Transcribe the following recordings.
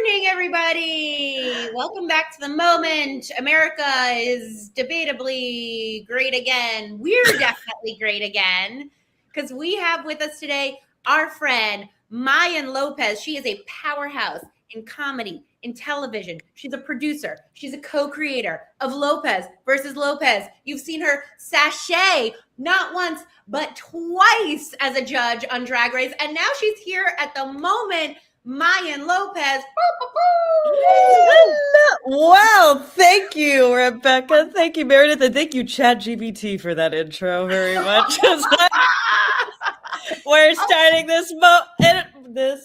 morning, everybody. Welcome back to the moment. America is debatably great again. We're definitely great again because we have with us today our friend Mayan Lopez. She is a powerhouse in comedy, in television. She's a producer. She's a co-creator of Lopez versus Lopez. You've seen her sashay not once, but twice as a judge on Drag Race. And now she's here at the moment. Mayan Lopez. Wow, thank you, Rebecca. Thank you, Meredith, and thank you, ChatGPT, for that intro very much. We're starting this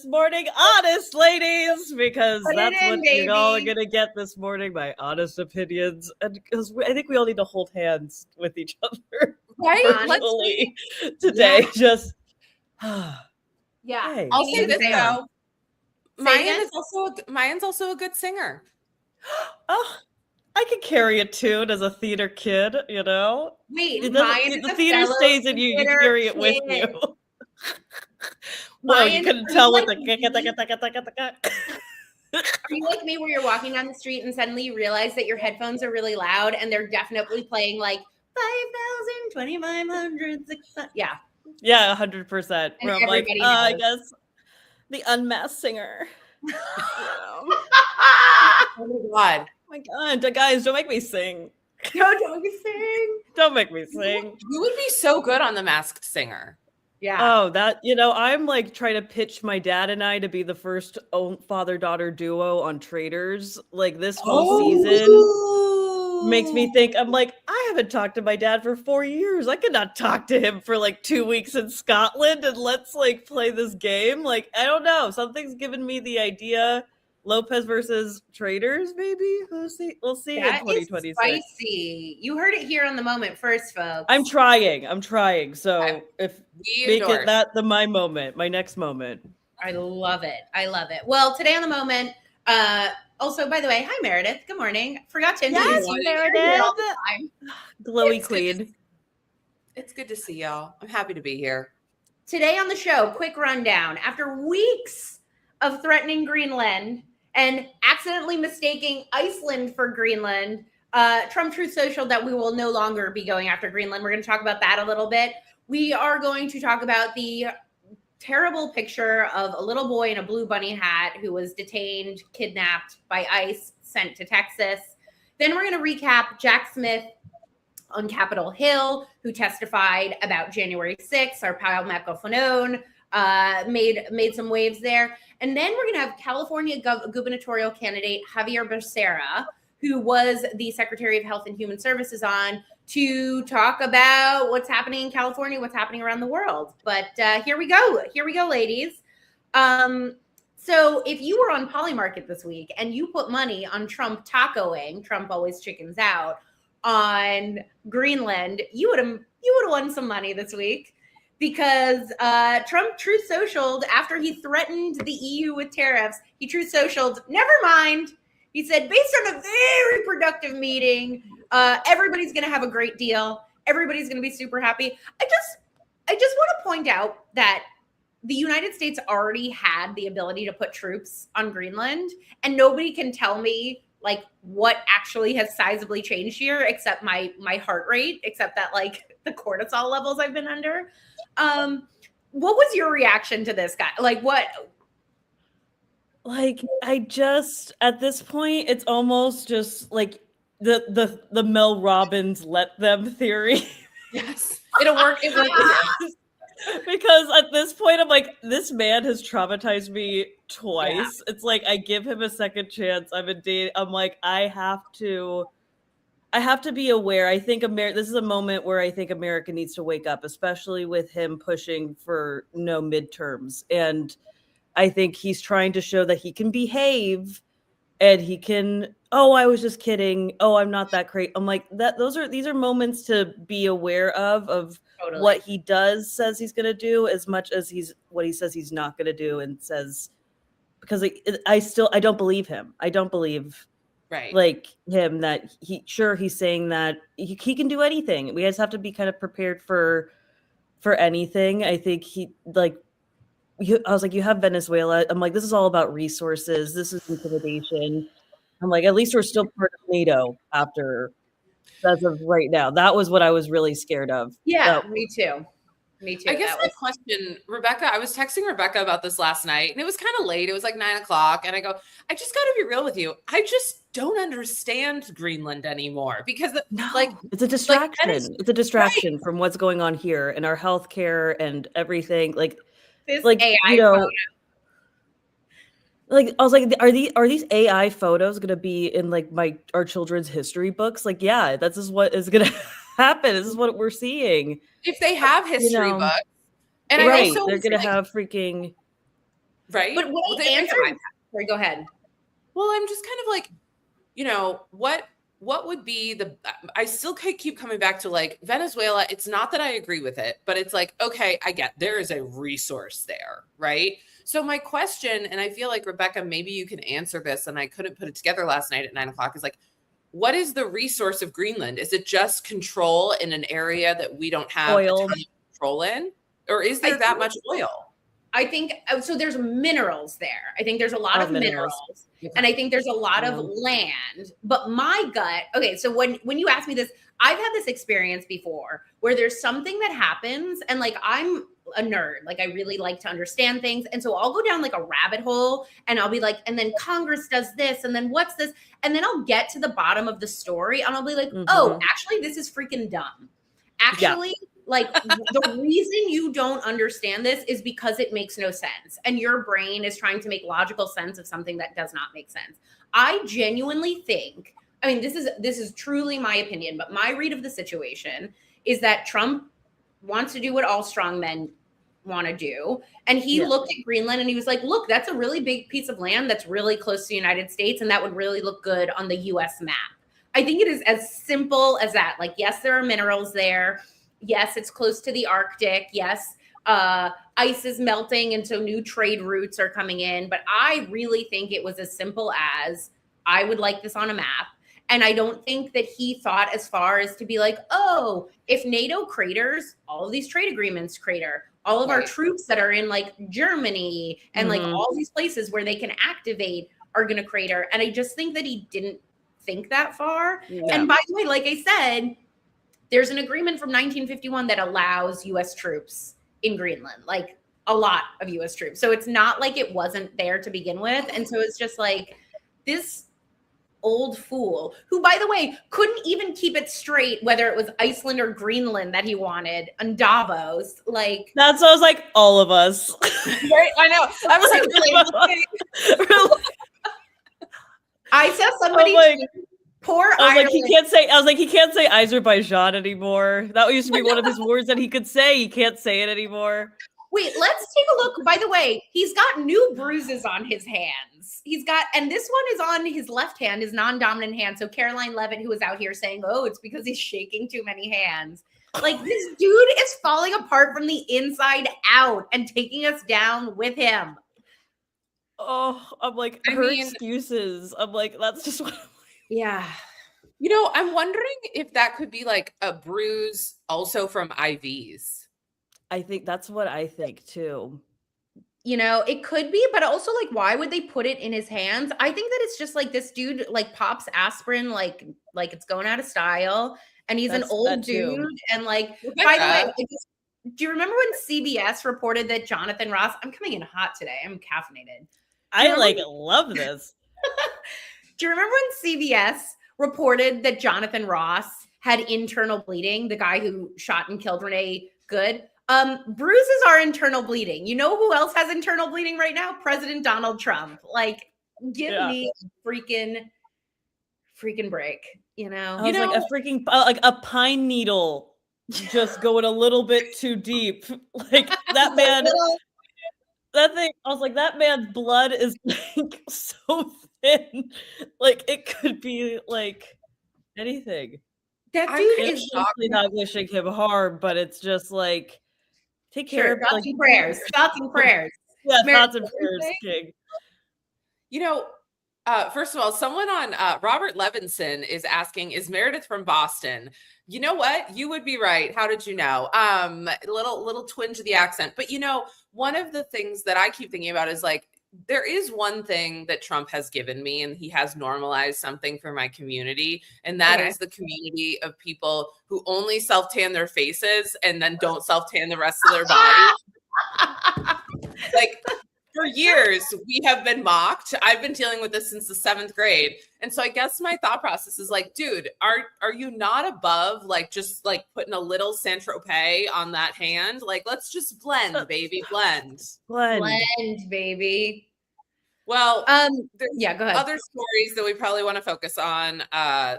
morning honest, ladies, because that's what you're all gonna get this morning, my honest opinions, and because I think we all need to hold hands with each other, right? Virtually today. Yeah. Just yeah. Hey, I'll say this though. Mayan's also a good singer. Oh, I can carry a tune as a theater kid, you know. Wait, the theater stays in you. You carry it with you. Well, you couldn't tell what the. Are you like me, where you're walking down the street and suddenly you realize that your headphones are really loud and they're definitely playing like 5,000, 2,500, 600. Yeah. Yeah, 100%. Where I'm like, I guess the unmasked singer. Oh my god, guys, don't make me sing. No, don't make me sing. Don't make me sing. You would be so good on The Masked Singer. Yeah. Oh, that, I'm like trying to pitch my dad and I to be the first father-daughter duo on Traitors. Like this whole season makes me think, I'm like, I haven't talked to my dad for 4 years. I could not talk to him for like 2 weeks in Scotland and let's like play this game. Like, I don't know. Something's given me the idea. Lopez versus Traitors, maybe? We'll see that in 2026. Spicy. You heard it here on the moment first, folks. I'm trying. So if make it my moment, my next moment. I love it. Well, today on the moment, also, by the way, hi Meredith. Good morning. Forgot to introduce you. Meredith. All the time. Glowy queen. It's good to see y'all. I'm happy to be here. Today on the show, quick rundown. After weeks of threatening Greenland and accidentally mistaking Iceland for Greenland, Trump Truth Social that we will no longer be going after Greenland. We're going to talk about that a little bit. We are going to talk about the terrible picture of a little boy in a blue bunny hat who was detained, kidnapped by ICE, sent to Texas. Then we're going to recap Jack Smith on Capitol Hill, who testified about January 6th. Our pal Michael Fanone made some waves there. And then we're going to have California gubernatorial candidate Xavier Becerra, who was the Secretary of Health and Human Services, on to talk about what's happening in California, what's happening around the world. But here we go, ladies. So if you were on Polymarket this week and you put money on Trump tacoing, Trump always chickens out, on Greenland, you would have won some money this week, because Trump truth socialed after he threatened the EU with tariffs. He truth socialed, never mind. He said, based on a very productive meeting, everybody's going to have a great deal. Everybody's going to be super happy. I just want to point out that the United States already had the ability to put troops on Greenland, and nobody can tell me like what actually has sizably changed here, except my heart rate, except that like the cortisol levels I've been under. What was your reaction to this guy? Like what? Like, I just, at this point, it's almost just like the Mel Robbins let them theory. Yes, it'll work. It works. Because at this point, I'm like, this man has traumatized me twice. Yeah. It's like, I give him a second chance. I'm like, I have to be aware. I think this is a moment where I think America needs to wake up, especially with him pushing for no midterms. And I think he's trying to show that he can behave and he can, oh, I was just kidding. Oh, I'm not that great. I'm like, these are moments to be aware of totally. What he says he's going to do, as much as what he says he's not going to do, and says, because I don't believe him. I don't believe right, like him, that he's saying that he can do anything. We just have to be kind of prepared for anything. I think he, like, I was like, you have Venezuela. I'm like, this is all about resources. This is intimidation. I'm like, at least we're still part of NATO as of right now. That was what I was really scared of. Yeah, So, me too. Me too. I guess my question, Rebecca, I was texting Rebecca about this last night and it was kind of late. It was like 9:00. And I go, I just got to be real with you. I just don't understand Greenland anymore because it's a distraction. Like, it's a distraction from what's going on here and our healthcare and everything. Like, this like, AI photo. Like, I was like, are these AI photos going to be in like our children's history books? Like, yeah, that's just what is going to happen. This is what we're seeing. If they have history books, and right, I also they're going to have freaking right. But what I answered? Sorry, go ahead. Well, I'm just kind of like, what would be I still keep coming back to like Venezuela. It's not that I agree with it, but it's like, okay, I get there is a resource there, right? So my question, and I feel like Rebecca, maybe you can answer this, and I couldn't put it together last night at 9:00, is like, what is the resource of Greenland? Is it just control in an area that we don't have oil a ton of control in? Or is there that much oil? I think so. There's minerals there. I think there's a lot of minerals. Okay. And I think there's a lot of land. But my gut, okay, so when you ask me this, I've had this experience before where there's something that happens and like I'm a nerd. Like I really like to understand things. And so I'll go down like a rabbit hole and I'll be like, and then Congress does this, and then what's this? And then I'll get to the bottom of the story and I'll be like, oh, actually, this is freaking dumb. Actually, like the reason you don't understand this is because it makes no sense. And your brain is trying to make logical sense of something that does not make sense. I genuinely think, I mean, this is truly my opinion, but my read of the situation is that Trump wants to do what all strong men want to do. And he looked at Greenland and he was like, look, that's a really big piece of land that's really close to the United States. And that would really look good on the US map. I think it is as simple as that. Like, yes, there are minerals there. Yes, it's close to the Arctic. Yes, ice is melting. And so new trade routes are coming in. But I really think it was as simple as I would like this on a map. And I don't think that he thought as far as to be like, oh, if NATO craters, all of these trade agreements crater. All of our troops that are in like Germany and like all these places where they can activate are going to crater. And I just think that he didn't think that far. Yeah. And by the way, like I said, there's an agreement from 1951 that allows U.S. troops in Greenland, like a lot of U.S. troops. So it's not like it wasn't there to begin with. And so it's just like this old fool who, by the way, couldn't even keep it straight whether it was Iceland or Greenland that he wanted on Davos. Like that's what I was like, all of us. Right? I know. I was like, really? I saw somebody poor Ireland. He can't say Azerbaijan anymore. That used to be one of his words that he could say. He can't say it anymore. Wait, let's take a look. By the way, he's got new bruises on his hands. And this one is on his left hand, his non-dominant hand. So Caroline Levitt, who was out here saying, oh, it's because he's shaking too many hands. Like, this dude is falling apart from the inside out and taking us down with him. Oh, I'm like, excuses. I'm like, that's just what I'm like. Yeah. You know, I'm wondering if that could be like a bruise also from IVs. I think that's what I think too. You know, it could be, but also like, why would they put it in his hands? I think that it's just like this dude like pops aspirin like it's going out of style, and he's an old dude. And like, by the way, do you remember when CBS reported that Jonathan Ross? I'm coming in hot today. I'm caffeinated. I love this. Do you remember when CBS reported that Jonathan Ross had internal bleeding? The guy who shot and killed Renee Good. Bruises are internal bleeding. You know who else has internal bleeding right now? President Donald Trump. Like, give me a freaking break. You know, like a freaking like a pine needle, just going a little bit too deep. Like that man. That thing. I was like, that man's blood is like so thin. Like it could be like anything. That dude is not wishing him harm, but it's just like. Take care of thoughts and prayers. Thoughts and prayers. Yeah, thoughts and prayers, King. You know, First of all, someone on Robert Levinson is asking, is Meredith from Boston? You know what? You would be right. How did you know? Little twinge of the accent. But one of the things that I keep thinking about is like, there is one thing that Trump has given me, and he has normalized something for my community. And that is the community of people who only self-tan their faces and then don't self-tan the rest of their body. Like, for years, we have been mocked. I've been dealing with this since the 7th grade. And so I guess my thought process is like, dude, are you not above like just like putting a little Saint-Tropez on that hand? Like, let's just blend, baby, blend. Blend, baby. Well, go ahead. Other stories that we probably want to focus on.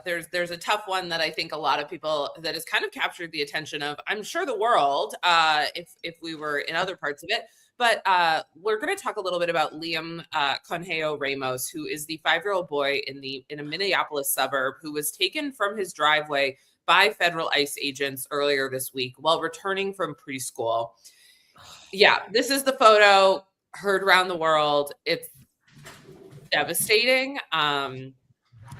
There's a tough one that I think a lot of people that has kind of captured the attention of, I'm sure, the world, if we were in other parts of it. But we're going to talk a little bit about Liam Conjejo Ramos, who is the 5-year-old boy in a Minneapolis suburb who was taken from his driveway by federal ICE agents earlier this week while returning from preschool. Yeah, this is the photo heard around the world. It's devastating.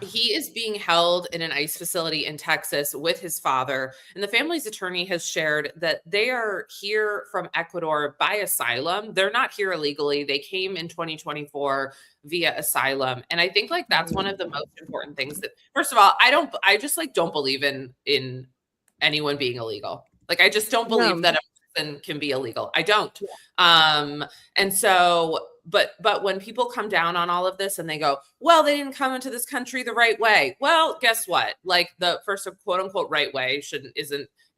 He is being held in an ICE facility in Texas with his father, and the family's attorney has shared that they are here from Ecuador by asylum. They're not here illegally. They came in 2024 via asylum. And I think like that's one of the most important things that, first of all, I just like don't believe in anyone being illegal. Like, I just don't believe that a person can be illegal. I don't. And so, but when people come down on all of this and they go, well, they didn't come into this country the right way. Well, guess what? Like, the first quote unquote right way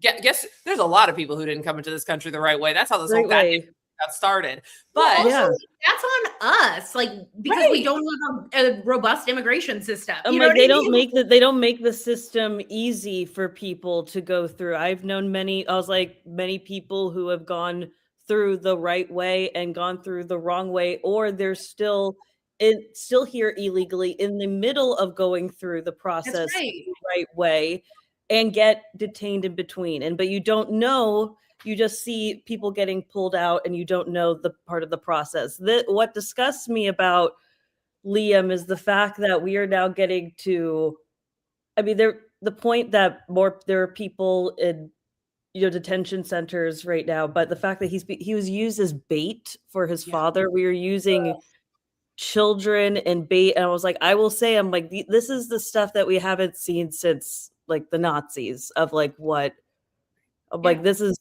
guess there's a lot of people who didn't come into this country the right way. That's how this whole thing got started. But also, that's on us, like, because we don't have a robust immigration system. They don't make the system easy for people to go through. I've known many people who have gone through the right way and gone through the wrong way, or they're still here illegally in the middle of going through the process the right way and get detained in between. But you don't know. You just see people getting pulled out and you don't know the part of the process. What disgusts me about Liam is the fact that we are now getting to, the point that there are people in detention centers right now, but the fact that he was used as bait for his father. We are using children and bait. And I was like, I will say, I'm like, this is the stuff that we haven't seen since like the Nazis of like what, like, this is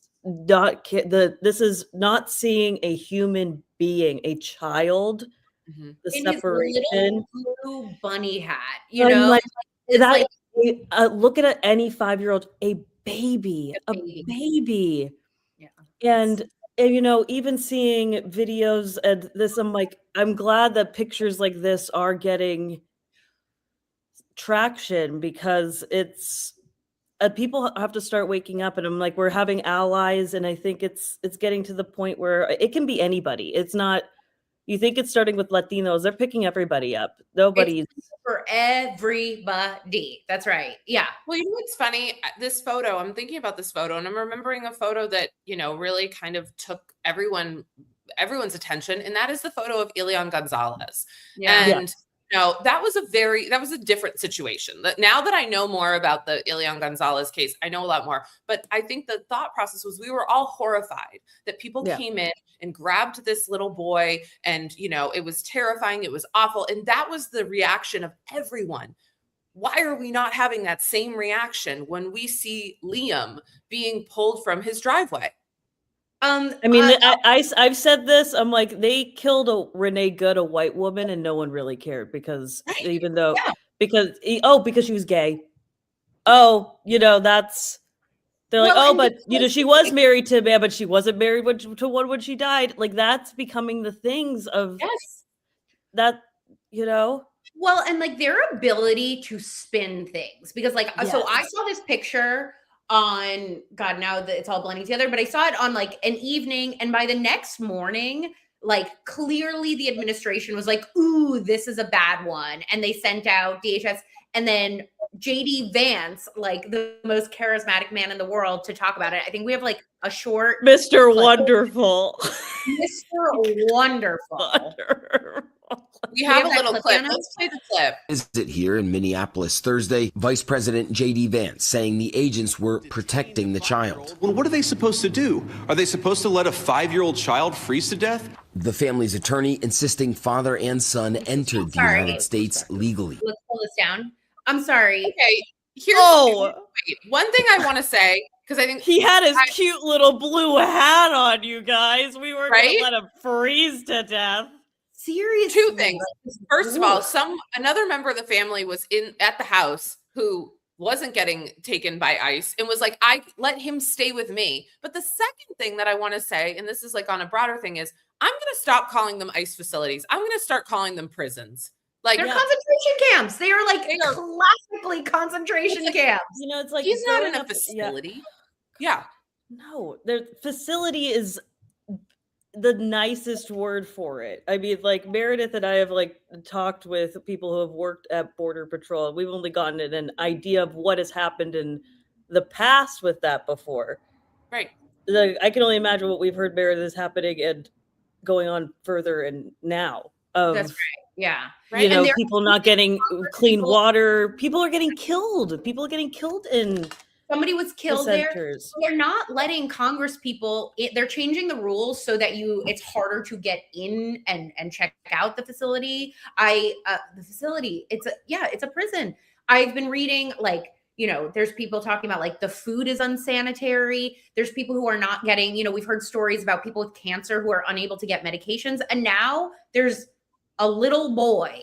not seeing a human being, a child, the in separation. His little blue bunny hat, like, look at any 5-year-old, a baby. Yeah. And even seeing videos and this, I'm like, I'm glad that pictures like this are getting traction, because it's people have to start waking up, and I'm like, we're having allies, and I think it's getting to the point where it can be anybody. It's not, you think it's starting with Latinos, they're picking everybody up. Nobody's for everybody. That's right. Yeah. Well, what's funny? This photo, I'm thinking about this photo, and I'm remembering a photo that, really kind of took everyone's attention. And that is the photo of Elian Gonzalez. Yeah. And that was a different situation. Now that I know more about the Elian Gonzalez case, I know a lot more. But I think the thought process was we were all horrified that people came in and grabbed this little boy, and, it was terrifying. It was awful. And that was the reaction of everyone. Why are we not having that same reaction when we see Liam being pulled from his driveway? I've said this. I'm like, they killed a Renee Good, a white woman, and no one really cared because because she was gay. They're like, she was married to a man, but she wasn't married to one when she died. Like, that's becoming the things of that. Well, and like their ability to spin things, because like, so I saw this picture on, God, now that it's all blending together, but I saw it on like an evening, and by the next morning, like, clearly the administration was like, ooh, this is a bad one. And they sent out DHS, and then JD Vance, like the most charismatic man in the world, to talk about it. I think we have like a short Mr. Wonderful. Mr. Wonderful. We have a that little clip, clip. Anna? Let's play the clip. Visit here in Minneapolis Thursday, Vice President J.D. Vance saying the agents were protecting the child. Well, what are they supposed to do? Are they supposed to let a 5-year-old child freeze to death? The family's attorney insisting father and son entered the United States legally. Let's pull this down. I'm sorry. Okay, here's wait, one thing I want to say, because I think he had his cute little blue hat on, you guys. We were going Right? to let him freeze to death. Seriously. two things. First of all, another member of the family was at the house who wasn't getting taken by ICE and was like, I let him stay with me. But the second thing that I want to say, and this is like on a broader thing, is I'm going to stop calling them ICE facilities. I'm going to start calling them prisons. Like They're concentration camps. They are like classically concentration camps. You know, it's like he's not in a facility. Yeah. No, their facility is the nicest word for it. I mean, like Meredith and I have like talked with people who have worked at Border Patrol. We've only gotten an idea of what has happened in the past with that before. Right. Like, I can only imagine what we've heard Meredith is happening and going on further and now. That's right. Yeah. Right. You know, people not getting clean water. People are getting killed. People are getting killed in somebody was killed there. Centers. They're not letting Congress people. They're changing the rules so that it's harder to get in and check out the facility. The facility. It's a prison. I've been reading there's people talking about like the food is unsanitary. There's people who are not getting. We've heard stories about people with cancer who are unable to get medications, and now there's a little boy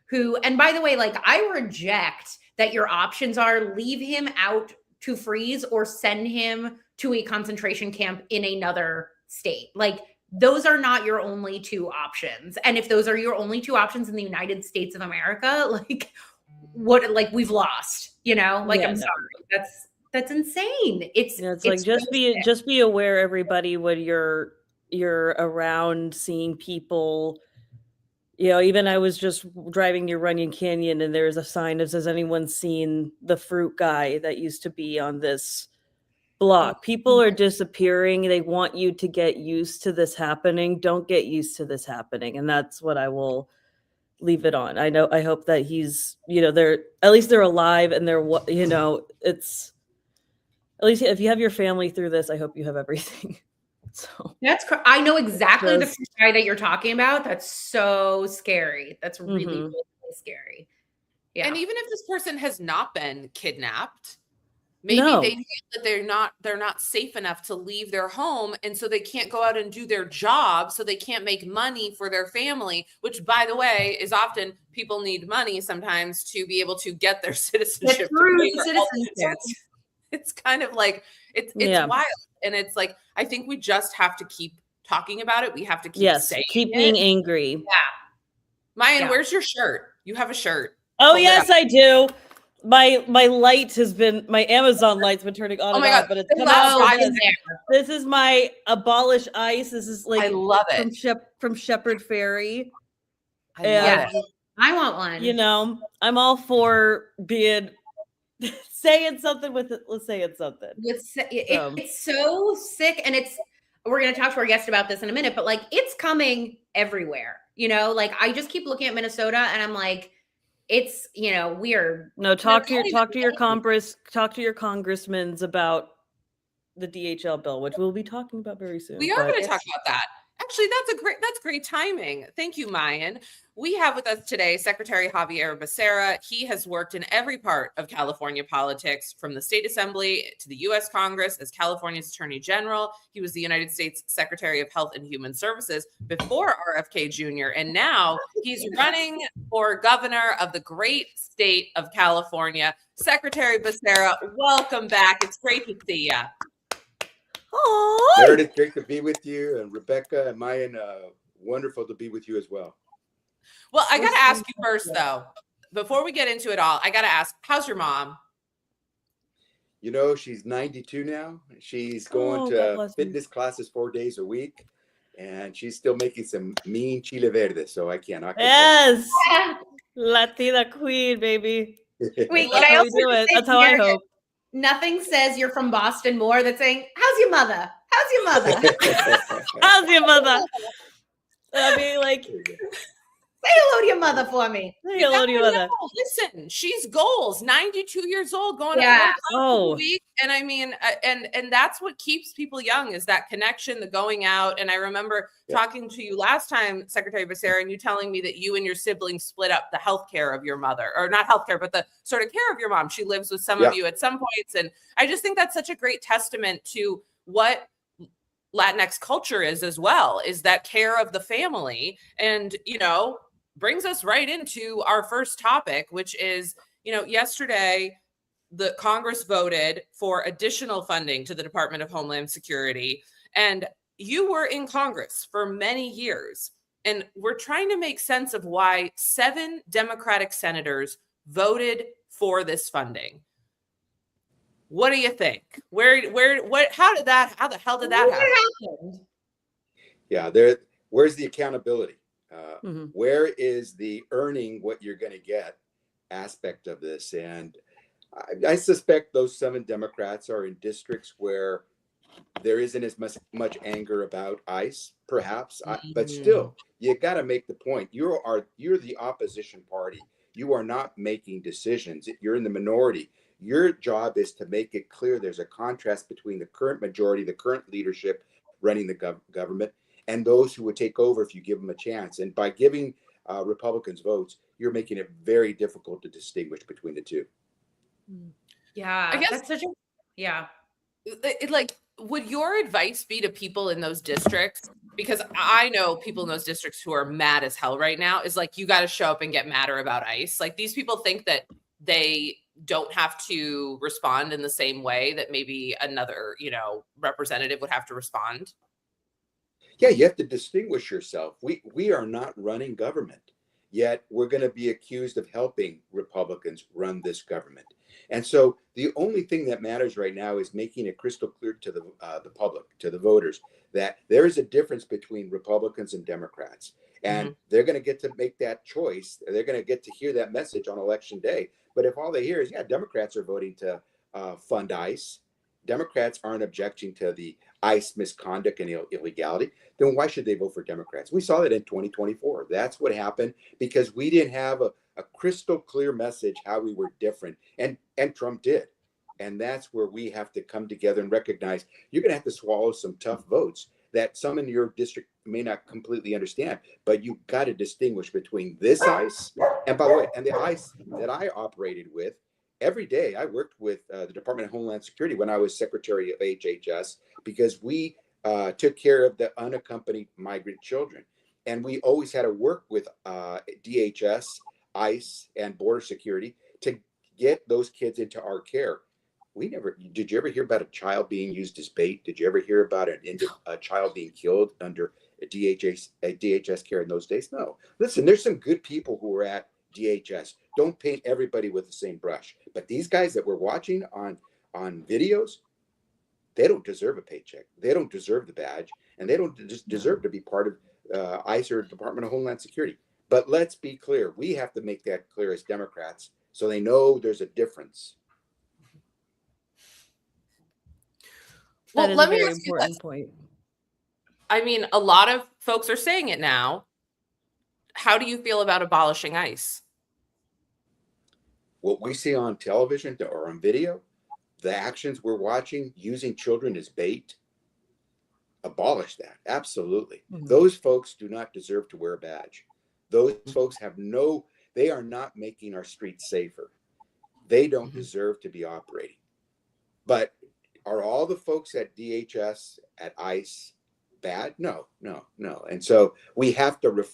who. And by the way, like I reject that your options are leave him out to freeze or send him to a concentration camp in another state. Like those are not your only two options. And if those are your only two options in the United States of America, like we've lost, I'm sorry. That's insane. It's like, just be aware, everybody, when you're around seeing people. Even I was just driving near Runyon Canyon and there's a sign that says, anyone seen the fruit guy that used to be on this block? People are disappearing. They want you to get used to this happening. Don't get used to this happening. And that's what I will leave it on. I hope that he's, they're alive and they're, it's at least if you have your family through this, I hope you have everything. So I know exactly the guy that you're talking about. That's so scary. That's really, really scary. Yeah. And even if this person has not been kidnapped, maybe they feel that they're not safe enough to leave their home, and so they can't go out and do their job, so they can't make money for their family, which by the way is often people need money sometimes to be able to get their citizenship. It's kind of like it's wild. And it's like, I think we just have to keep talking about it. We have to keep being angry. Yeah. Mayan, where's your shirt? You have a shirt. Oh, yes, I do. My light has been, my Amazon light's been turning on and off, but it's coming out. This is my Abolish ICE. This is like, I love it. From Shepherd Ferry. I want one. I'm all for being saying something with it. Let's say it's something. It's so sick. And we're going to talk to our guest about this in a minute, but like, it's coming everywhere, like I just keep looking at Minnesota and I'm like, it's, weird. No, talk to your congressmen about the DHL bill, which we'll be talking about very soon. We are going to talk about that. Actually, that's great timing. Thank you, Mayan. We have with us today Secretary Xavier Becerra. He has worked in every part of California politics, from the state assembly to the U.S. Congress as California's Attorney General. He was the United States Secretary of Health and Human Services before RFK Jr. And now he's running for governor of the great state of California. Secretary Becerra, welcome back. It's great to see you. Meredith, great to be with you, and Rebecca and Mayan, wonderful to be with you as well. Well, I got to ask you first, though, before we get into it all, I got to ask, how's your mom? She's 92 now. She's going to fitness classes 4 days a week, and she's still making some mean chile verde, so I can't. Yes, Latina queen, baby. Wait, can I also do it? That's how I hope. Nothing says you're from Boston more than saying, how's your mother? How's your mother? How's your mother? I mean, like, Say hello to your mother for me. Say hello to your mother. Listen, she's goals, 92 years old, going Yeah. to 4 o'clock a week. And I mean, and that's what keeps people young, is that connection, the going out. And I remember talking to you last time, Secretary Becerra, and you telling me that you and your siblings split up the healthcare of your mother, or not healthcare, but the sort of care of your mom. She lives with some of you at some points. And I just think that's such a great testament to what Latinx culture is as well, is that care of the family. And, you know, brings us right into our first topic, which is, you know, yesterday, the Congress voted for additional funding to the Department of Homeland Security. And you were in Congress for many years. And we're trying to make sense of why 7 Democratic senators voted for this funding. What do you think? How the hell did that happen? Yeah, where's the accountability? Where is the earning what you're going to get aspect of this? And I suspect those 7 Democrats are in districts where there isn't as much anger about ICE, perhaps, but still, you got to make the point. You're the opposition party. You are not making decisions. You're in the minority. Your job is to make it clear there's a contrast between the current majority, the current leadership running the government, and those who would take over if you give them a chance. And by giving Republicans votes, you're making it very difficult to distinguish between the two. Yeah, I guess that's such a would your advice be to people in those districts? Because I know people in those districts who are mad as hell right now, is like, you got to show up and get madder about ICE. Like, these people think that they don't have to respond in the same way that maybe another, you know, representative would have to respond. Yeah, you have to distinguish yourself. We are not running government, yet we're going to be accused of helping Republicans run this government. And so the only thing that matters right now is making it crystal clear to the public, to the voters, that there is a difference between Republicans and Democrats. And they're going to get to make that choice. They're going to get to hear that message on election day. But if all they hear is, Democrats are voting to fund ICE, Democrats aren't objecting to the ICE misconduct and illegality, then why should they vote for Democrats? We saw that in 2024. That's what happened, because we didn't have a crystal clear message how we were different. And Trump did. And that's where we have to come together and recognize you're going to have to swallow some tough votes that some in your district may not completely understand, but you've got to distinguish between this ICE and, by the way, and the ICE that I operated with. Every day I worked with the Department of Homeland Security when I was Secretary of HHS, because we took care of the unaccompanied migrant children. And we always had to work with DHS, ICE, and Border Security to get those kids into our care. Did you ever hear about a child being used as bait? Did you ever hear about a child being killed under a DHS care in those days? No. Listen, there's some good people who are at DHS. Don't paint everybody with the same brush. But these guys that we're watching on videos, they don't deserve a paycheck. They don't deserve the badge, and they don't just deserve to be part of ICE or Department of Homeland Security. But let's be clear. We have to make that clear as Democrats so they know there's a difference. That is a very important point. I mean, a lot of folks are saying it now. How do you feel about abolishing ICE? What we see on television or on video, the actions we're watching, using children as bait, abolish that. Absolutely. Those folks do not deserve to wear a badge. Those folks they are not making our streets safer. They don't deserve to be operating. But are all the folks at DHS, at ICE bad? No. And so we have to,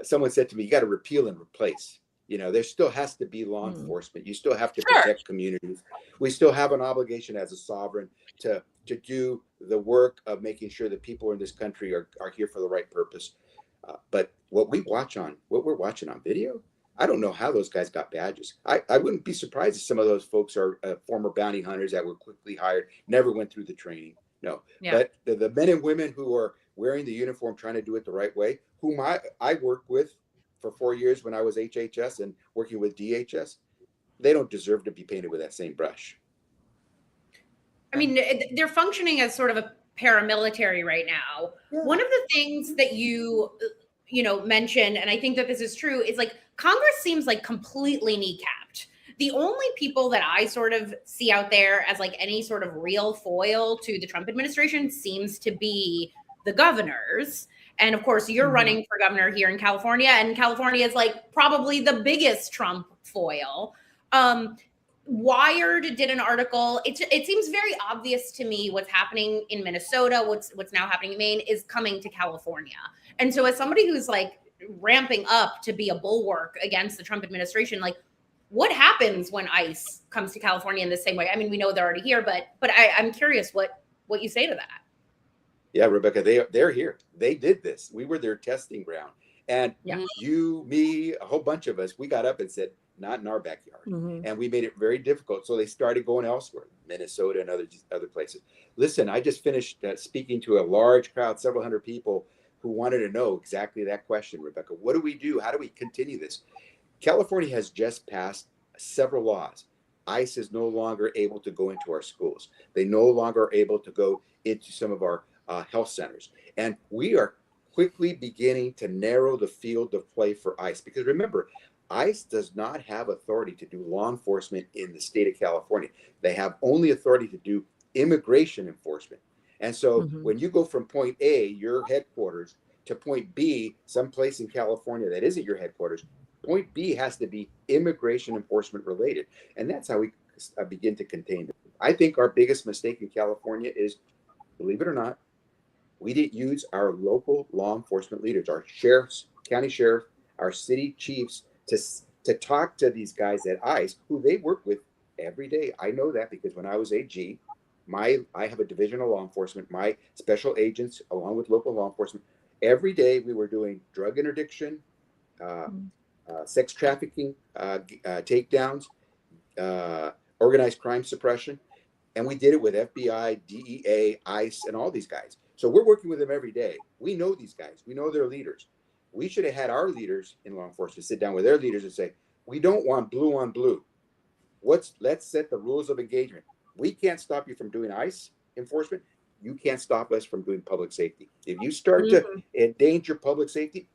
someone said to me, you got to repeal and replace. You know, there still has to be law enforcement. You still have to protect communities. We still have an obligation as a sovereign to do the work of making sure that people in this country are here for the right purpose. But what we're watching on video, I don't know how those guys got badges. I wouldn't be surprised if some of those folks are former bounty hunters that were quickly hired, never went through the training. No, but the men and women who are wearing the uniform, trying to do it the right way, whom I worked with for 4 years when I was HHS and working with DHS, they don't deserve to be painted with that same brush. I mean, they're functioning as sort of a paramilitary right now. Yeah. One of the things that mention, and I think that this is true, is like Congress seems like completely kneecapped. The only people that I sort of see out there as like any sort of real foil to the Trump administration seems to be the governors. And of course, you're running for governor here in California, and California is like probably the biggest Trump foil. Wired did an article. It seems very obvious to me what's happening in Minnesota, what's now happening in Maine is coming to California. And so as somebody who's like ramping up to be a bulwark against the Trump administration, like what happens when ICE comes to California in the same way? I mean, we know they're already here, but I'm curious what you say to that. Yeah, Rebecca, they're here. They did this. We were their testing ground. And you, me, a whole bunch of us, we got up and said, not in our backyard. And we made it very difficult. So they started going elsewhere, Minnesota and other places. Listen, I just finished speaking to a large crowd, several hundred people who wanted to know exactly that question, Rebecca. What do we do? How do we continue this? California has just passed several laws. ICE is no longer able to go into our schools. They no longer are able to go into some of our health centers. And we are quickly beginning to narrow the field of play for ICE. Because remember, ICE does not have authority to do law enforcement in the state of California. They have only authority to do immigration enforcement. And so when you go from point A, your headquarters, to point B, someplace in California that isn't your headquarters, point B has to be immigration enforcement related. And that's how we begin to contain it. I think our biggest mistake in California is, believe it or not, we didn't use our local law enforcement leaders, our sheriffs, county sheriff, our city chiefs to talk to these guys at ICE who they work with every day. I know that because when I was AG, I have a division of law enforcement, my special agents, along with local law enforcement, every day we were doing drug interdiction, sex trafficking, takedowns, organized crime suppression. And we did it with FBI, DEA, ICE, and all these guys. So we're working with them every day. We know these guys. We know their leaders. We should have had our leaders in law enforcement sit down with their leaders and say, we don't want blue on blue. Let's set the rules of engagement. We can't stop you from doing ICE enforcement. You can't stop us from doing public safety. If you start to endanger public safety,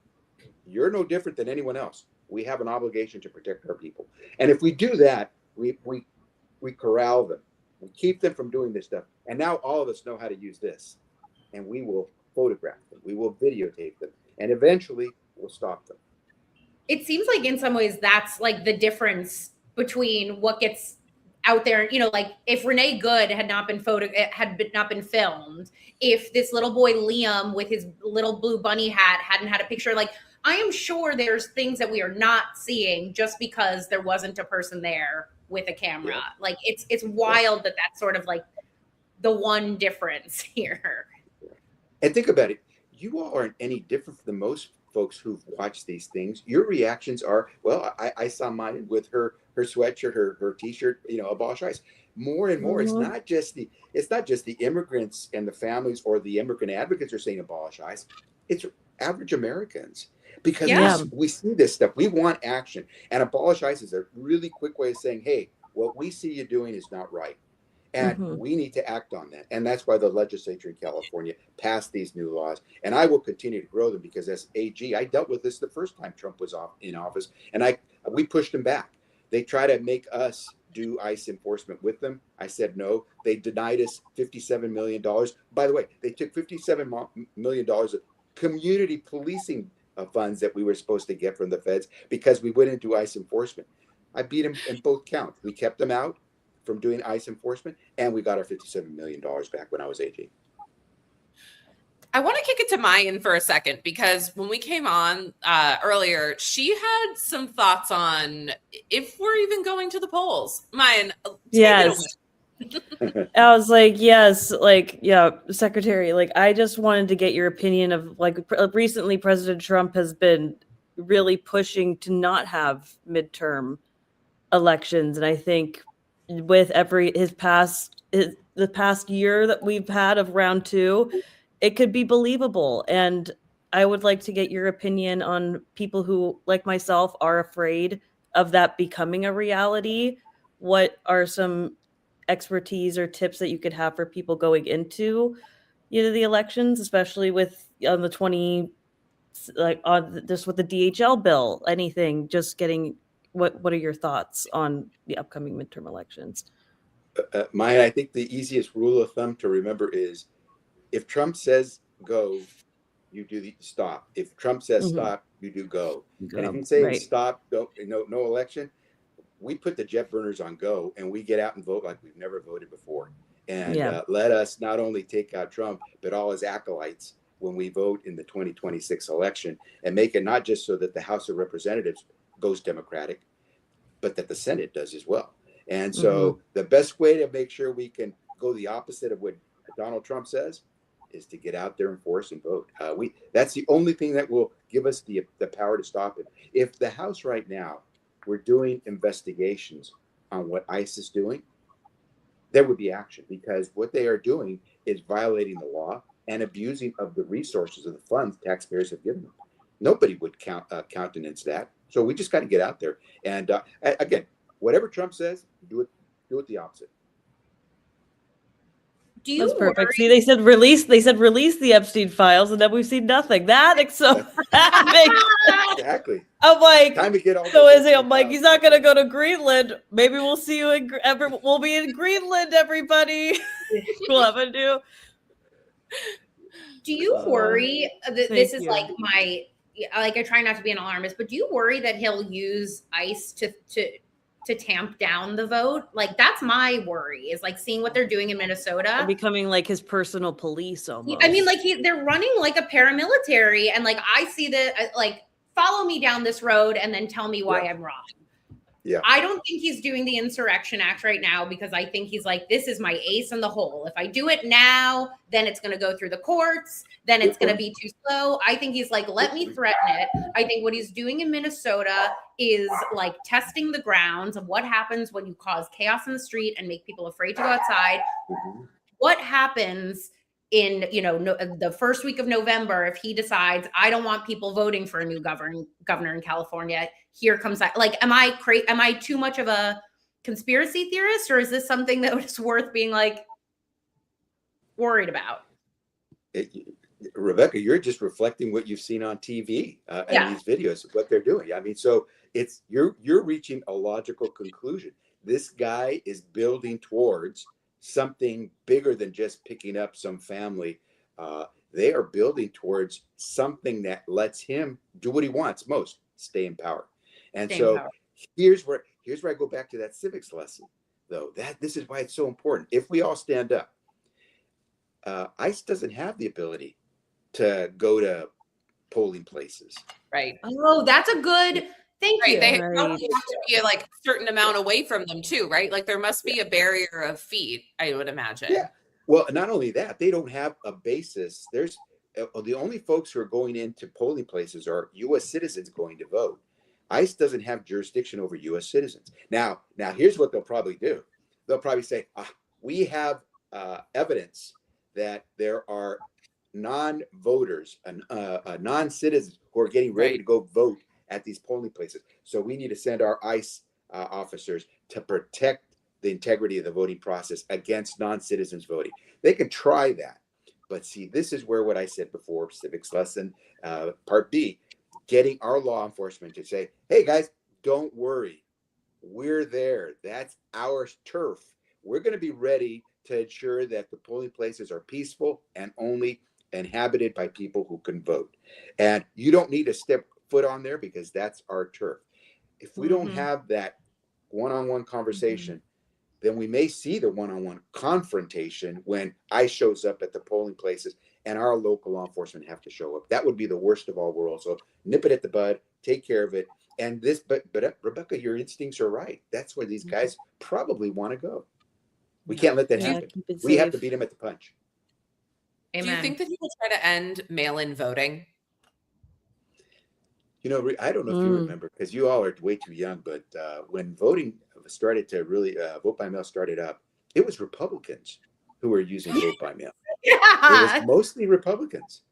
you're no different than anyone else. We have an obligation to protect our people. And if we do that, we corral them. We keep them from doing this stuff. And now all of us know how to use this. And we will photograph them. We will videotape them. And eventually we'll stop them. It seems like in some ways that's like the difference between what gets out there. Like if Renee Good had not been filmed, if this little boy Liam with his little blue bunny hat hadn't had a picture, like I am sure there's things that we are not seeing just because there wasn't a person there with a camera. Yeah. Like it's wild that that's sort of like the one difference here. And think about it. You all aren't any different from most folks who've watched these things. Your reactions are, well, I saw mine with her sweatshirt, her t-shirt, abolish ICE. More and more, it's not just the immigrants and the families or the immigrant advocates are saying abolish ICE. It's average Americans. Because we see this stuff. We want action. And abolish ICE is a really quick way of saying, hey, what we see you doing is not right. And we need to act on that. And that's why the legislature in California passed these new laws. And I will continue to grow them because as AG, I dealt with this the first time Trump was in office. And we pushed him back. They try to make us do ICE enforcement with them. I said no. They denied us $57 million. By the way, they took $57 million of community policing funds that we were supposed to get from the feds because we went into ICE enforcement. I beat them in both counts. We kept them out from doing ICE enforcement, and we got our $57 million back when I was AG. I want to kick it to Mayan for a second because when we came on earlier, she had some thoughts on if we're even going to the polls. Mayan, yes. I was like, yes, like, yeah, Secretary, like, I just wanted to get your opinion of, like, recently President Trump has been really pushing to not have midterm elections. And I think with the past year that we've had of round 2, it could be believable. And I would like to get your opinion on people who, like myself, are afraid of that becoming a reality. What are some expertise or tips that you could have for people going into the elections, especially with on the like on just with the DHL bill, anything, just getting, what are your thoughts on the upcoming midterm elections? Maya, I think the easiest rule of thumb to remember is if Trump says go, you do the stop. If Trump says stop, you do go. And if he's saying Right. stop, no election, we put the jet burners on go and we get out and vote like we've never voted before. And let us not only take out Trump, but all his acolytes when we vote in the 2026 election, and make it not just so that the House of Representatives goes Democratic, but that the Senate does as well. And so the best way to make sure we can go the opposite of what Donald Trump says is to get out there and force and vote. That's the only thing that will give us the power to stop it. If the House right now were doing investigations on what ICE is doing, there would be action, because what they are doing is violating the law and abusing of the resources of the funds taxpayers have given them. Nobody would countenance that. So we just got to get out there. And again, whatever Trump says, do it the opposite. Do you That's perfect. worry? See, they said release the Epstein files, and then we've seen nothing. That makes Exactly. I'm like, Time to get all so those is it? I'm Epstein like, files. he's not gonna go to Greenland. Maybe we'll see you we'll be in Greenland, everybody. We'll have a new. Do you worry that this is you. like I try not to be an alarmist, but do you worry that he'll use ICE to tamp down the vote? Like, that's my worry, is like seeing what they're doing in Minnesota. Becoming like his personal police almost. I mean, like they're running like a paramilitary, and like I see like, follow me down this road and then tell me why I'm wrong. Yeah. I don't think he's doing the Insurrection Act right now, because I think he's like, this is my ace in the hole. If I do it now, then it's going to go through the courts. Then it's going to be too slow. I think he's like, let me threaten it. I think what he's doing in Minnesota is like testing the grounds of what happens when you cause chaos in the street and make people afraid to go outside. What happens in the first week of November if he decides, I don't want people voting for a new governor in California? Here comes that. Like, am I too much of a conspiracy theorist, or is this something that was worth being like worried about? Rebecca, you're just reflecting what you've seen on TV and these videos of what they're doing. I mean, so it's you're reaching a logical conclusion. This guy is building towards something bigger than just picking up some family. They are building towards something that lets him do what he wants most: stay in power. And here's where I go back to that civics lesson, though. This is why it's so important. If we all stand up, ICE doesn't have the ability to go to polling places. Right. Oh, that's a good. Thank you. They have to be like a certain amount away from them too, right? Like there must be a barrier of feet, I would imagine. Yeah. Well, not only that, they don't have a basis. There's the only folks who are going into polling places are U.S. citizens going to vote. ICE doesn't have jurisdiction over U.S. citizens. Now, here's what they'll probably do. They'll probably say, we have evidence that there are non-voters, non-citizens who are getting ready to go vote at these polling places. So we need to send our ICE officers to protect the integrity of the voting process against non-citizens voting. They can try that. But see, this is where what I said before, civics lesson, part B, getting our law enforcement to say, hey guys, don't worry. We're there. That's our turf. We're going to be ready to ensure that the polling places are peaceful and only inhabited by people who can vote. And you don't need to step foot on there, because that's our turf. If we don't have that one-on-one conversation, then we may see the one-on-one confrontation when ICE shows up at the polling places and our local law enforcement have to show up. That would be the worst of all worlds. So nip it at the bud, take care of it. And but Rebecca, your instincts are right. That's where these guys probably want to go. We can't let that happen. We have to beat them at the punch. Amen. Do you think that he will try to end mail-in voting? I don't know if you remember, because you all are way too young, but when voting started to really, vote by mail started up, it was Republicans who were using vote by mail. It was mostly Republicans.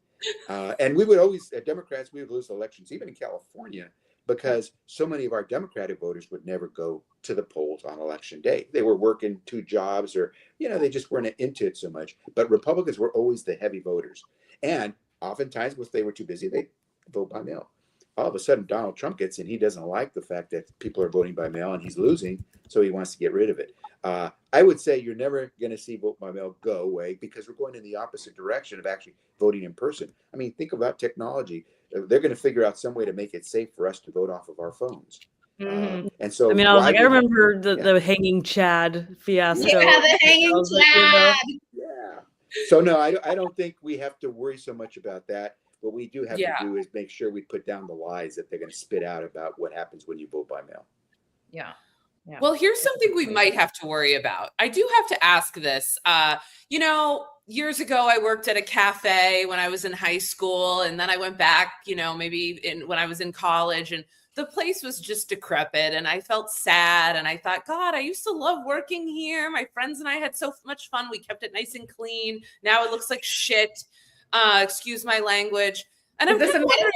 And we would always, Democrats, we would lose elections, even in California, because so many of our Democratic voters would never go to the polls on election day. They were working 2 jobs, or, they just weren't into it so much. But Republicans were always the heavy voters. And oftentimes, if they were too busy, they vote by mail. All of a sudden, Donald Trump gets in. He doesn't like the fact that people are voting by mail and he's losing, so he wants to get rid of it. I would say you're never going to see vote by mail go away because we're going in the opposite direction of actually voting in person. I mean, think about technology. They're going to figure out some way to make it safe for us to vote off of our phones. And so, I mean, I remember the hanging Chad fiasco. Yeah, the hanging Chad. Yeah. So no, I don't think we have to worry so much about that. What we do have to do is make sure we put down the lies that they're going to spit out about what happens when you vote by mail. Yeah. Well, here's something we might have to worry about. I do have to ask this. Years ago, I worked at a cafe when I was in high school, and then I went back, maybe when I was in college, and the place was just decrepit, and I felt sad, and I thought, God, I used to love working here. My friends and I had so much fun. We kept it nice and clean. Now it looks like shit. Excuse my language. And I'm this a wondering,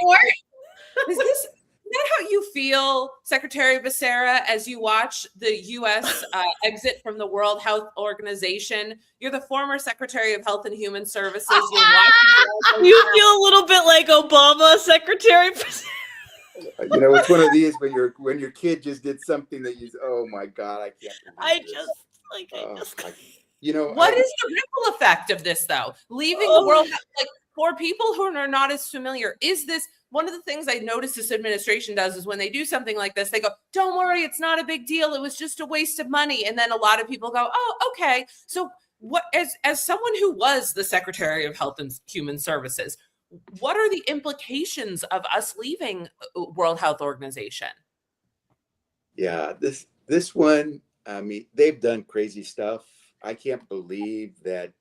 is that how you feel, Secretary Becerra, as you watch the U.S. Exit from the World Health Organization? You're the former Secretary of Health and Human Services. You're watching. You feel a little bit like Obama, Secretary Becerra. It's one of these when your kid just did something that oh my God, I can't. What is the ripple effect of this, though? Leaving the world, for people who are not as familiar, is this one of the things I noticed this administration does is when they do something like this, they go, don't worry, it's not a big deal. It was just a waste of money. And then a lot of people go, oh, okay. So what, as someone who was the Secretary of Health and Human Services, what are the implications of us leaving World Health Organization? Yeah, this one, I mean, they've done crazy stuff. I can't believe that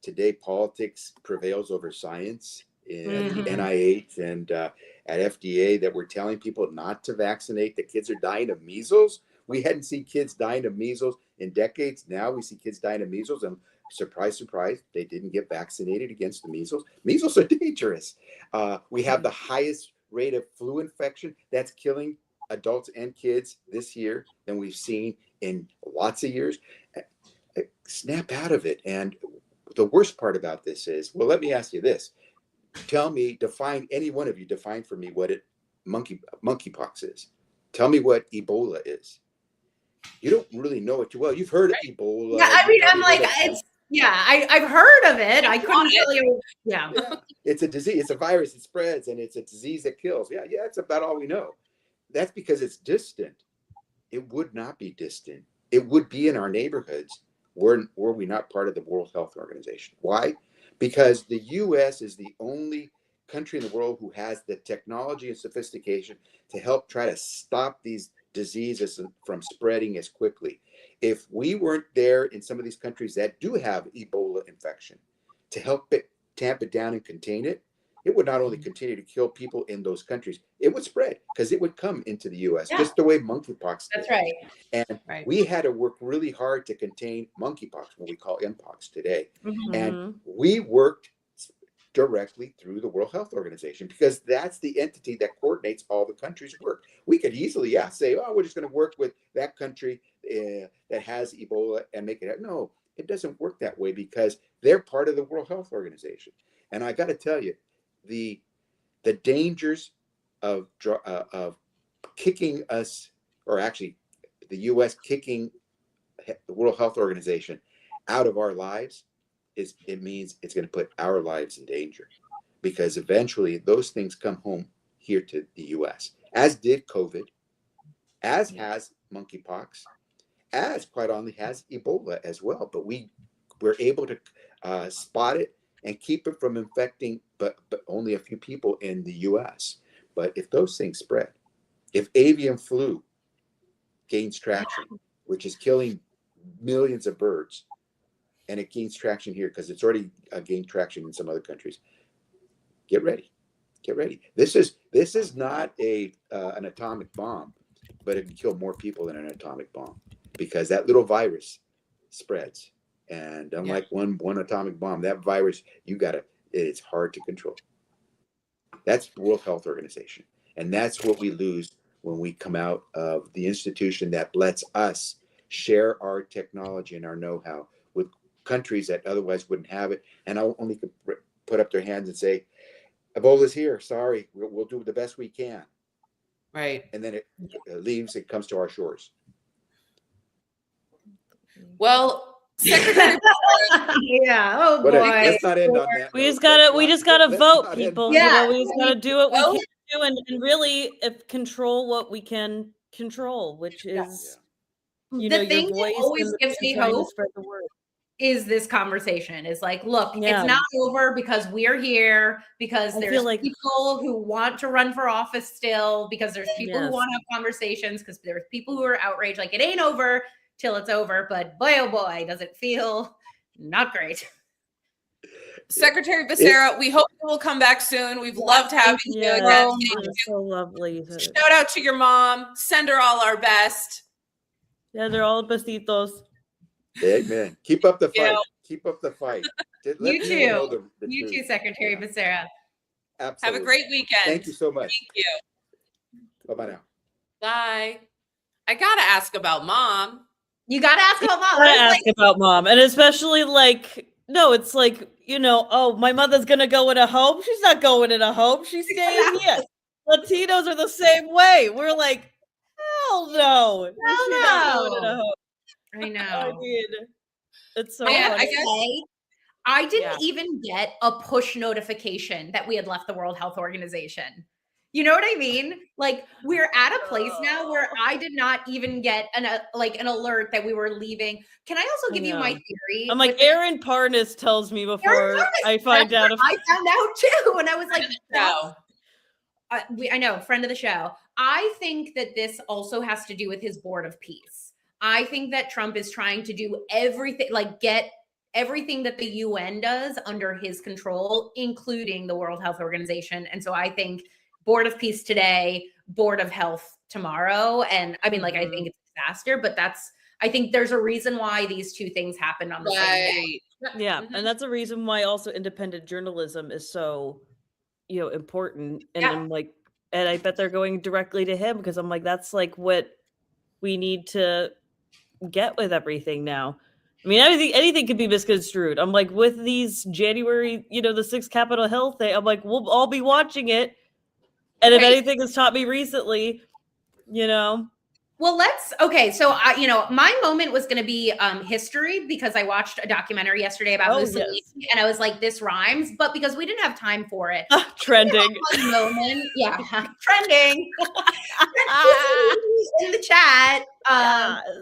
today politics prevails over science in the NIH and at FDA, that we're telling people not to vaccinate. The kids are dying of measles. We hadn't seen kids dying of measles in decades. Now we see kids dying of measles, and surprise, surprise, they didn't get vaccinated against the measles. Measles are dangerous. We have the highest rate of flu infection that's killing adults and kids this year than we've seen in lots of years. Snap out of it. And the worst part about this is, well, let me ask you this. Any one of you define for me what monkeypox is. Tell me what Ebola is. You don't really know it too well. You've heard of Ebola. Yeah, I mean, I'm like, I've heard of it. I couldn't tell you. Yeah. It's a disease. It's a virus. It spreads, and it's a disease that kills. Yeah, that's about all we know. That's because it's distant. It would not be distant. It would be in our neighborhoods were we not part of the World Health Organization. Why? Because the U.S. is the only country in the world who has the technology and sophistication to help try to stop these diseases from spreading as quickly. If we weren't there in some of these countries that do have Ebola infection to help tamp it down and contain it, it would not only continue to kill people in those countries, it would spread because it would come into the U.S. just the way monkeypox did. That's right. And we had to work really hard to contain monkeypox, what we call mpox today. And we worked directly through the World Health Organization because that's the entity that coordinates all the countries' work. We could easily say, oh, we're just going to work with that country that has Ebola and make it happen. No, it doesn't work that way because they're part of the World Health Organization. And I got to tell you, the dangers of kicking us, or actually the U.S. kicking the World Health Organization out of our lives, it means it's going to put our lives in danger, because eventually those things come home here to the U.S., as did COVID, as has monkeypox, as quite honestly has Ebola as well. But we were able to spot it and keep it from infecting but only a few people in the U.S. But if those things spread, if avian flu gains traction, which is killing millions of birds, and it gains traction here because it's already gained traction in some other countries, get ready. Get ready. This is not an atomic bomb, but it can kill more people than an atomic bomb, because that little virus spreads. And unlike one atomic bomb, that virus, it's hard to control. That's the World Health Organization. And that's what we lose when we come out of the institution that lets us share our technology and our know-how with countries that otherwise wouldn't have it. And only could put up their hands and say, Ebola's here. Sorry, we'll do the best we can. Right. And then it leaves. It comes to our shores. Well, Secretary. Yeah. Oh But boy. let's not end on that. We note. just gotta Let's vote, not end people. on You Yeah. know, we just gotta do what we Vote. can do and really control what we can control, which is you know The your thing that voice always and gives me trying to hope spread the word. is this conversation is like, look, Yeah. it's not over because we're here, because I there's feel like- people who want to run for office still, because there's people who Yes. want to have conversations, because there's people who are outraged. Like, it ain't over till it's over, but boy, oh boy, does it feel not great. Secretary Becerra, we hope you will come back soon. We've loved having you Yeah, again. it was so lovely. Shout out to your mom. Send her all our best. Yeah, they're all besitos. Amen. Keep up the fight. Yeah. Keep up the fight. Let You people too. know the You truth. too, Secretary Yeah. Becerra. Absolutely. Have a great weekend. Thank you so much. Thank you. Bye-bye now. Bye. I gotta ask about mom. You got to ask about mom. I I was ask like, about mom, and especially like no, it's like you know, oh, my mother's gonna go in a home. She's not going in a home. She's staying here. Latinos are the same way. We're like, hell no, she's not going in a home. I know. I mean, it's so. I have funny. to say, I didn't Yeah. even get a push notification that we had left the World Health Organization. You know what I mean? Like, we're at a place now where I did not even get an alert that we were leaving. Can I also give you my know. theory? I'm like, with- Aaron Parnas tells me before Parnas, I find that's out. what I found out too, and I was like, No. I know, friend of the show. I think that this also has to do with his board of peace. I think that Trump is trying to do everything, like get everything that the UN does under his control, including the World Health Organization. And so I think board of peace today, board of health tomorrow. And I mean, like, I think it's a disaster, but I think there's a reason why these two things happened on the same day. Right. Yeah, Mhm. and that's a reason why also independent journalism is so, you know, important. And Yeah. I'm like, and I bet they're going directly to him because I'm like, that's like what we need to get with everything now. I mean, anything could be misconstrued. I'm like, with these January, you know, the 6th Capitol Hill thing, I'm like, we'll all be watching it. And if Right. anything has taught me recently, you know. Well, so my moment was going to be history, because I watched a documentary yesterday about Mussolini, and I was like, this rhymes, but because we didn't have time for it. Trending. One moment, yeah, trending in the chat.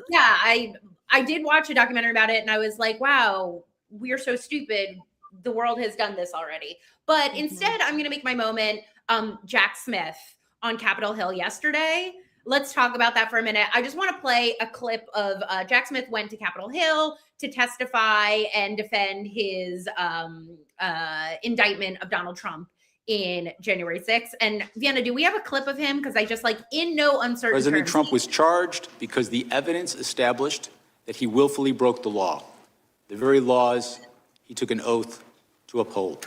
Yeah, I did watch a documentary about it, and I was like, wow, we're so stupid. The world has done this already. But instead, I'm going to make my moment Jack Smith on Capitol Hill yesterday. Let's talk about that for a minute. I just want to play a clip of Jack Smith went to Capitol Hill to testify and defend his indictment of Donald Trump in January 6th. And Vienna, do we have a clip of him? Because I just like, in no uncertain President terms. Trump was charged because the evidence established that he willfully broke the law, the very laws he took an oath to uphold.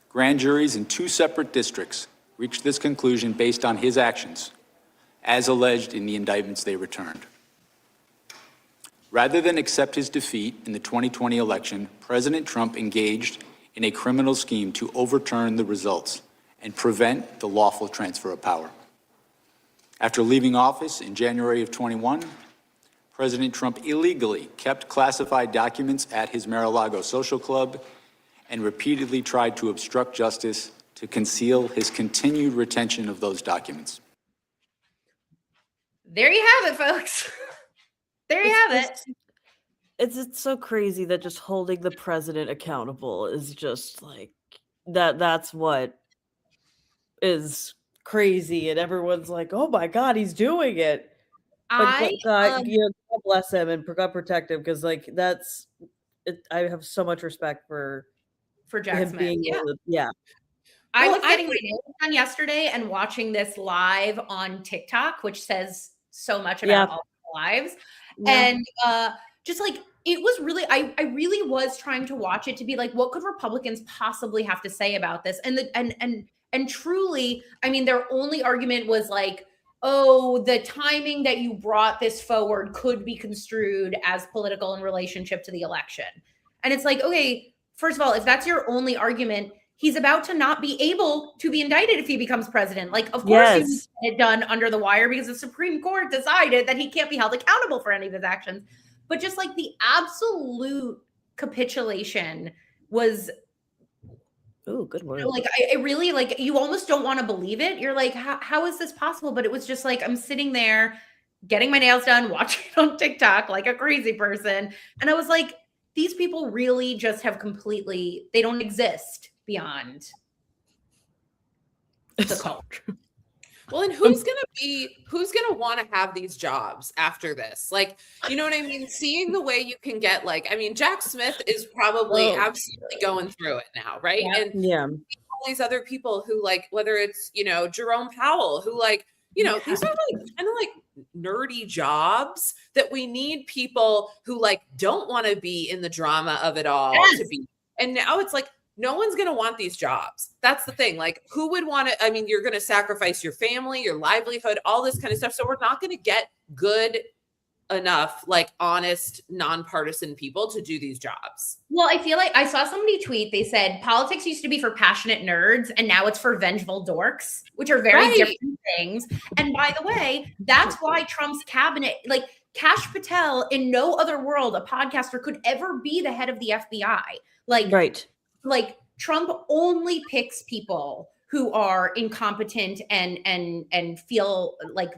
Grand juries in 2 separate districts reached this conclusion based on his actions, as alleged in the indictments they returned. Rather than accept his defeat in the 2020 election, President Trump engaged in a criminal scheme to overturn the results and prevent the lawful transfer of power. After leaving office in January of 21, President Trump illegally kept classified documents at his Mar-a-Lago social club and repeatedly tried to obstruct justice to conceal his continued retention of those documents. There you have it, folks. There you have it. It's so crazy that just holding the president accountable is just like that's what is crazy, and everyone's like, oh my god, he's doing it. But God, you know, God bless him and God protect him, because like that's it, I have so much respect for Jack him Smith. being I was getting my nails done yesterday and watching this live on TikTok, which says so much about all our lives. And just like, it was really, I really was trying to watch it to be like, what could Republicans possibly have to say about this? And truly, I mean, their only argument was like, oh, the timing that you brought this forward could be construed as political in relationship to the election. And it's like, okay, first of all, if that's your only argument, he's about to not be able to be indicted if he becomes president. Like, of course, he needs to get it done under the wire because the Supreme Court decided that he can't be held accountable for any of his actions. But just like the absolute capitulation was, oh, good word. like, I really, like, you almost don't want to believe it. You're like, how is this possible? But it was just like, I'm sitting there getting my nails done, watching it on TikTok like a crazy person. And I was like, these people really just have completely, they don't exist beyond the culture. Well, and who's gonna want to have these jobs after this? Like, you know what I mean? Seeing the way you can get, like, I mean, Jack Smith is probably absolutely going through it now, right? Yeah. And Yeah. all these other people who, like, whether it's, you know, Jerome Powell, who, like, you know, these are like kind of like nerdy jobs that we need people who, like, don't want to be in the drama of it all to be. And now it's like, no one's going to want these jobs. That's the thing. Like, who would want to, I mean, you're going to sacrifice your family, your livelihood, all this kind of stuff. So we're not going to get good enough, like, honest, nonpartisan people to do these jobs. Well, I feel like I saw somebody tweet, they said politics used to be for passionate nerds and now it's for vengeful dorks, which are very different things. And by the way, that's why Trump's cabinet, like Kash Patel, in no other world, a podcaster could ever be the head of the FBI. Like, like Trump only picks people who are incompetent and feel like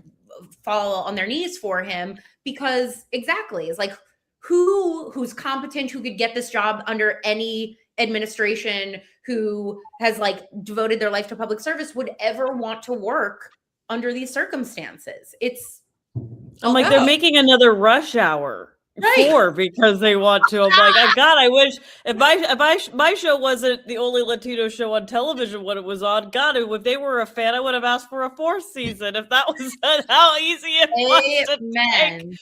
fall on their knees for him, because exactly, it's like who's competent, who could get this job under any administration, who has like devoted their life to public service, would ever want to work under these circumstances. It's I'm like, they're making another Rush Hour. Right. 4 because they want to. I'm like, God, I wish if my show wasn't the only Latino show on television when it was on. God, if they were a fan, I would have asked for a 4th season if that was how easy it was to take.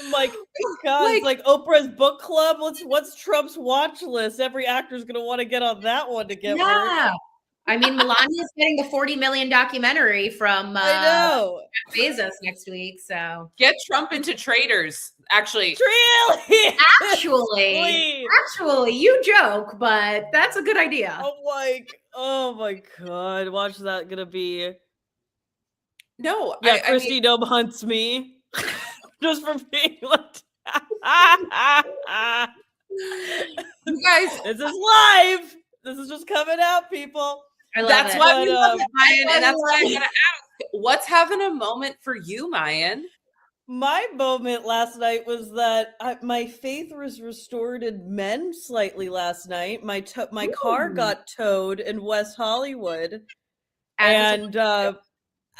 I'm like, God, it's like Oprah's book club. What's Trump's watch list? Every actor's gonna want to get on that one to get work. I mean, Melania's getting the $40 million documentary from Bezos next week. So get Trump into Traitors. Actually, you joke, but that's a good idea. Oh my God, watch that. Gonna be Christy I mean, Nome hunts me just for being like. You guys, this is live. This is just coming out, people. That's why we love it, Mayan, and that's why I'm gonna ask, what's having a moment for you, Mayan? My moment last night was that my faith was restored in men slightly last night. My car got towed in West Hollywood, and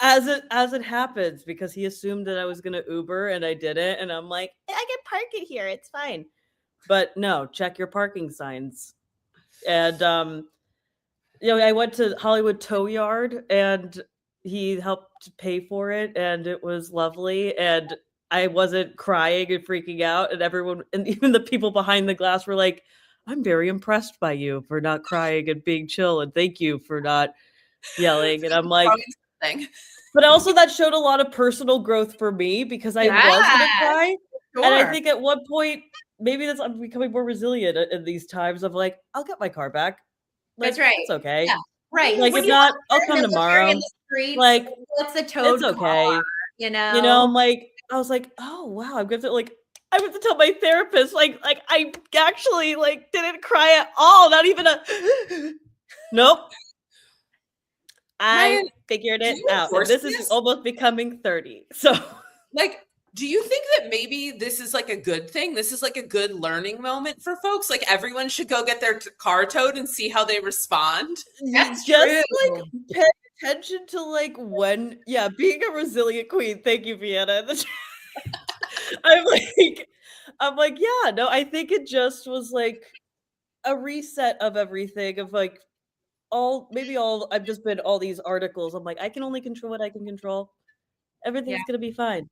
as it happens, because he assumed that I was going to Uber and I didn't, and I'm like, I can park it here, it's fine. But no, check your parking signs. And I went to Hollywood Tow Yard and he helped pay for it, and it was lovely, and I wasn't crying and freaking out, and everyone, and even the people behind the glass, were like, I'm very impressed by you for not crying and being chill, and thank you for not yelling. And I'm like, but also that showed a lot of personal growth for me, because I was gonna cry. Sure. And I think at one point, maybe I'm becoming more resilient in these times of like, I'll get my car back. Like, that's right. It's okay. Yeah. Right. Like, if not, I'll come tomorrow. Like, what's the toad it's okay. car, you know? I'm like, I was like, oh wow, I'm going to like, I went to tell my therapist, like I actually like didn't cry at all. Not even a nope. I figured it out. And this is almost becoming 30. So like, do you think that maybe this is like a good thing? This is like a good learning moment for folks. Like, everyone should go get their car towed and see how they respond. That's just true. Like pay attention to like when, being a resilient queen. Thank you, Vienna. I'm like, no, I think it just was like a reset of everything, of like I've just been all these articles. I'm like, I can only control what I can control. Everything's gonna be fine.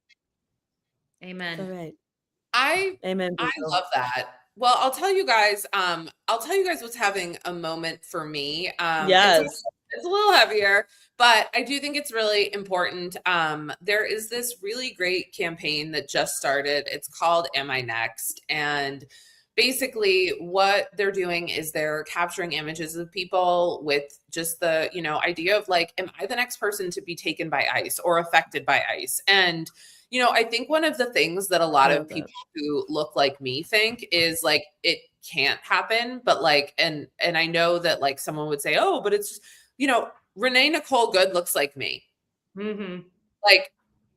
Amen. All right. Amen. I love that. Well, I'll tell you guys what's having a moment for me. Yes. It's a little heavier, but I do think it's really important. There is this really great campaign that just started. It's called Am I Next? And basically what they're doing is they're capturing images of people with just the, idea of like, am I the next person to be taken by ICE or affected by ICE? And, I think one of the things that a lot of people who look like me think is like, it can't happen. But like, and I know that like someone would say, oh, but it's, Renee Nicole Good looks like me. Mm-hmm. Like,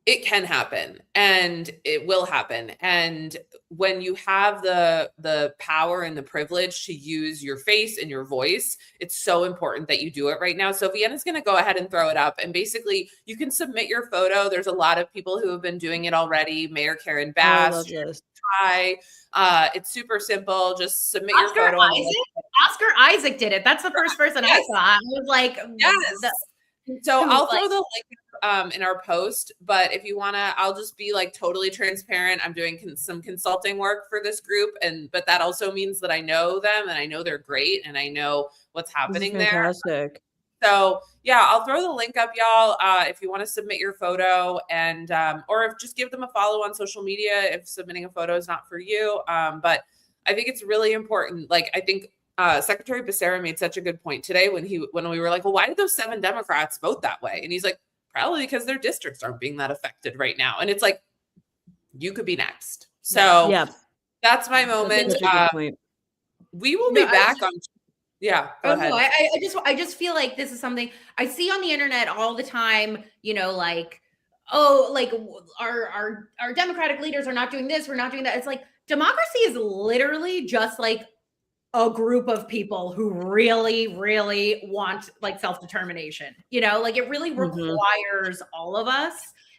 it can happen and it will happen. And when you have the power and the privilege to use your face and your voice, it's so important that you do it right now. So Vienna's going to go ahead and throw it up. And basically you can submit your photo. There's a lot of people who have been doing it already. Mayor Karen Bass. Hi. It's super simple. Just submit your photo. Oscar Isaac did it. That's the first person I saw. I was like, yes. So I'll throw the link in our post, but if you want to, I'll just be like totally transparent. I'm doing some consulting work for this group, but that also means that I know them and I know they're great and I know what's happening there. Fantastic. So yeah, I'll throw the link up, y'all, if you want to submit your photo and, or if just give them a follow on social media if submitting a photo is not for you. But I think it's really important. Like, I think Secretary Becerra made such a good point today when we were like, well, why did those 7 Democrats vote that way? And he's like, probably because their districts aren't being that affected right now. And it's like, you could be next. So yeah, that's my moment. We will be back on. Yeah. Go ahead. No, I just feel like this is something I see on the internet all the time, like, oh, like our Democratic leaders are not doing this. We're not doing that. It's like, democracy is literally just like a group of people who really, really want like self-determination, like it really requires all of us.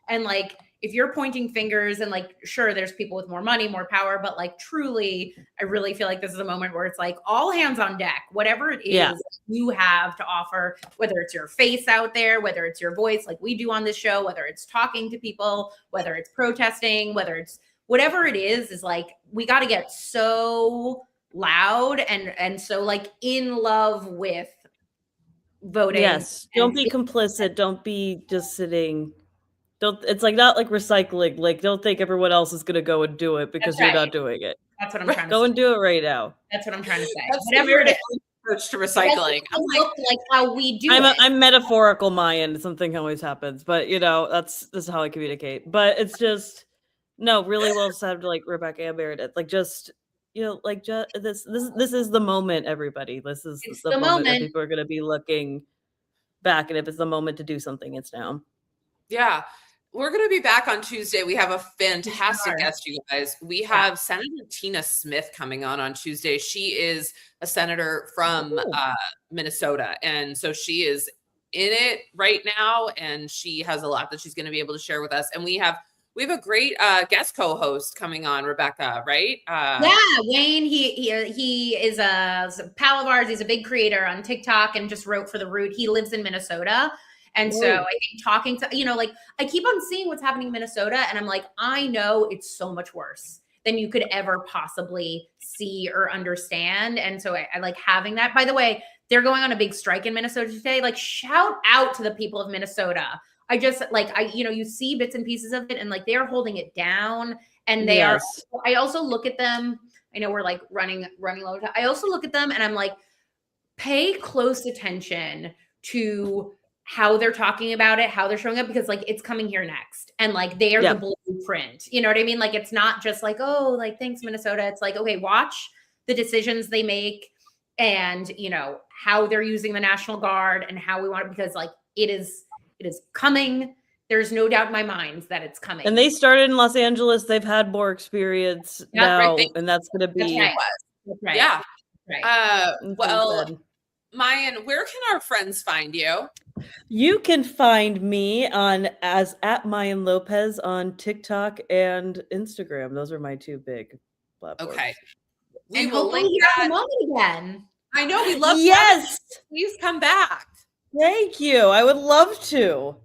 And like, if you're pointing fingers and like, sure, there's people with more money, more power, but like truly, I really feel like this is a moment where it's like all hands on deck, whatever it is you have to offer, whether it's your face out there, whether it's your voice, like we do on this show, whether it's talking to people, whether it's protesting, whether it's whatever it is like, we got to get so loud and so like in love with voting. Yes. Don't be complicit. Don't be just sitting. It's like not like recycling. Like, don't think everyone else is going to go and do it because you're not doing it. That's what I'm trying to say. Go and do it right now. That's what I'm trying to say. That's whatever it is. Approach to recycling. Like how we do I'm metaphorical Mayan. Something always happens, but this is how I communicate. But it's just really well said. Like Rebecca and Meredith, like just this is the moment, everybody. This is the moment that people are going to be looking back, and if it's the moment to do something, it's now. Yeah. We're going to be back on Tuesday. We have a fantastic guest, you guys. We have Senator Tina Smith coming on Tuesday. She is a senator from Minnesota. And so she is in it right now. And she has a lot that she's going to be able to share with us. And we have a great guest co-host coming on, Rebecca, right? Wayne, he is a pal of ours. He's a big creator on TikTok and just wrote for The Root. He lives in Minnesota. And so I think talking to, like I keep on seeing what's happening in Minnesota and I'm like, I know it's so much worse than you could ever possibly see or understand. And so I like having that. By the way, they're going on a big strike in Minnesota today. Like, shout out to the people of Minnesota. I just you see bits and pieces of it and like they're holding it down and they are. I also look at them. I know we're like running low. I also look at them and I'm like, pay close attention to how they're talking about it, how they're showing up, because like it's coming here next. And like they are the blueprint. You know what I mean? Like it's not just like, oh, like thanks, Minnesota. It's like, okay, watch the decisions they make and how they're using the National Guard and how we want it, because like it is coming. There's no doubt in my mind that it's coming. And they started in Los Angeles. They've had more experience now, and that's going to be. That's right. Yeah. Right. Well, Mayan, where can our friends find you? You can find me as at Mayan Lopez on TikTok and Instagram. Those are my 2 big platforms. Okay. We will link that again. I know, we love yes. Please come back. Thank you. I would love to.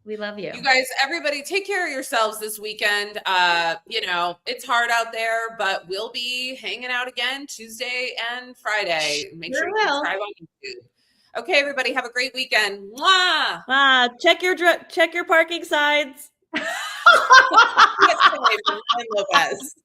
We love you. You guys, everybody take care of yourselves this weekend. It's hard out there, but we'll be hanging out again Tuesday and Friday. Make sure you subscribe on YouTube. Okay, everybody, have a great weekend. Mwah! Check your parking signs. Yes, Lopez.